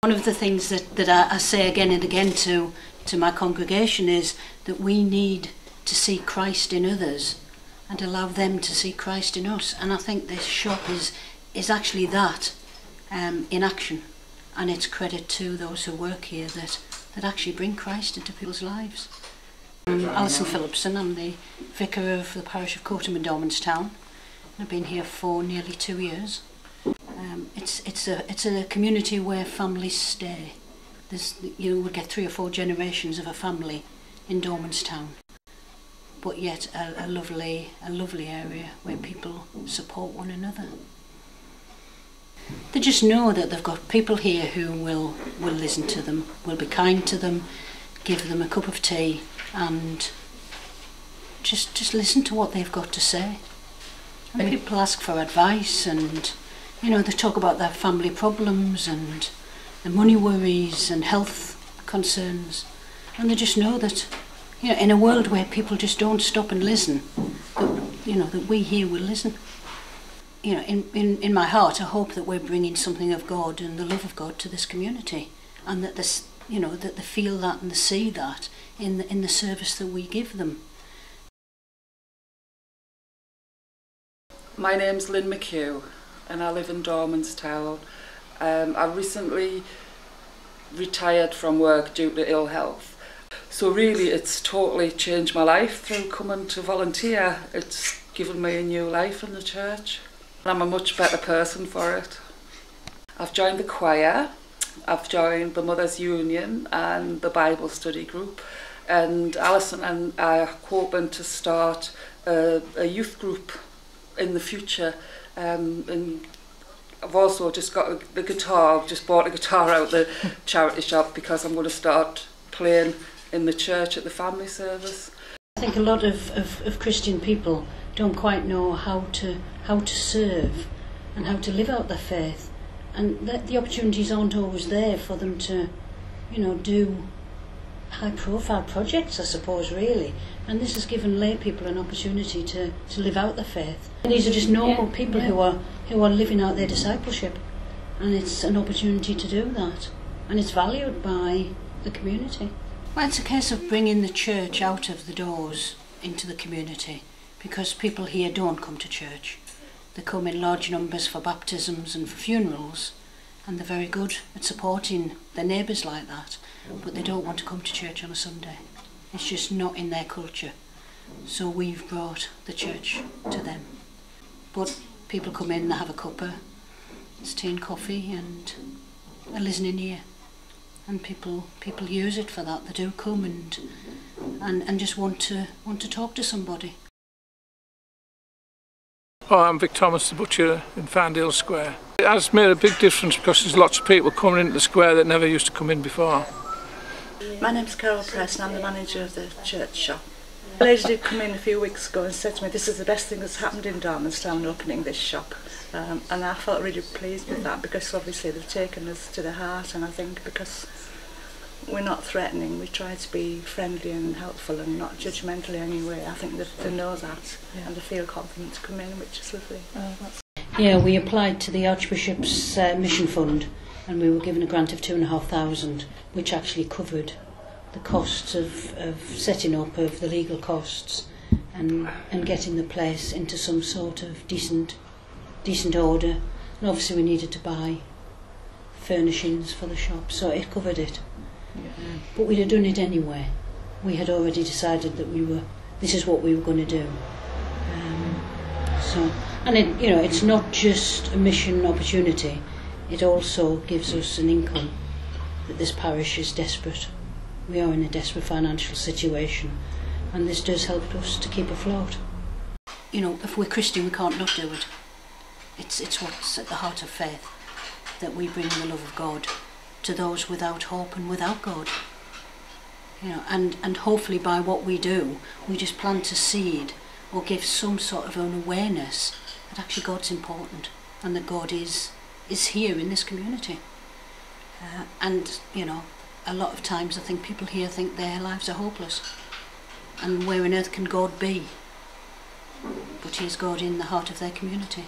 One of the things that I say again and again to my congregation is that we need to see Christ in others and allow them to see Christ in us. And I think this shop is actually that in action. And it's credit to those who work here that actually bring Christ into people's lives. I'm Alison Phillipson. I'm the vicar of the parish of Cotham in Dormanstown. I've been here for nearly 2 years. It's a community where families stay. You would get 3 or 4 generations of a family in Dormanstown, but yet a lovely area where people support one another. They just know that they've got people here who will listen to them, will be kind to them, give them a cup of tea, and just listen to what they've got to say. And people ask for advice, and they talk about their family problems and the money worries and health concerns, and they just know that in a world where people just don't stop and listen, that we here will listen. In my heart, I hope that we're bringing something of God and the love of God to this community, and that that they feel that and they see that in the service that we give them. My name's Lynn McHugh and I live in Dormanstown. I recently retired from work due to ill health. So really it's totally changed my life through coming to volunteer. It's given me a new life in the church. And I'm a much better person for it. I've joined the choir, I've joined the Mothers Union and the Bible study group, and Alison and I are hoping to start a youth group in the future. And I've also just got the guitar. I've just bought a guitar out the charity shop because I'm going to start playing in the church at the family service. I think a lot of Christian people don't quite know how to serve and how to live out their faith, and that the opportunities aren't always there for them to do high profile projects, I suppose, really. And this has given lay people an opportunity to live out their faith. And these are just normal people who are living out their discipleship, and it's an opportunity to do that, and it's valued by the community. Well, it's a case of bringing the church out of the doors into the community, because people here don't come to church. They come in large numbers for baptisms and for funerals, and they're very good at supporting their neighbours like that, but they don't want to come to church on a Sunday. It's just not in their culture. So we've brought the church to them. But people come in, they have a cuppa, it's tea and coffee and a listening ear. And people use it for that. They do come and just want to talk to somebody. Oh, I'm Vic Thomas, the butcher in Farndale Square. It has made a big difference because there's lots of people coming into the square that never used to come in before. My name's Carol Press and I'm the manager of the church shop. A lady did come in a few weeks ago and said to me, this is the best thing that's happened in Dormanstown, opening this shop. And I felt really pleased with that, because obviously they've taken us to the heart, and I think because we're not threatening, we try to be friendly and helpful and not judgmental in any way. I think that they know that, and they feel confident to come in, which is lovely. Yeah, we applied to the Archbishop's mission fund, and we were given a grant of £2,500, which actually covered the costs of setting up, of the legal costs, and getting the place into some sort of decent order. And obviously we needed to buy furnishings for the shop, so it covered it. But we'd have done it anyway. We had already decided that this is what we were going to do. It's not just a mission opportunity, it also gives us an inkling that this parish is desperate. We are in a desperate financial situation, and this does help us to keep afloat. If we're Christian, we can't not do it. It's what's at the heart of faith, that we bring the love of God to those without hope and without God. And hopefully by what we do, we just plant a seed or give some sort of an awareness that actually God's important and that God is here in this community. A lot of times I think people here think their lives are hopeless, and where on earth can God be? But here's God in the heart of their community.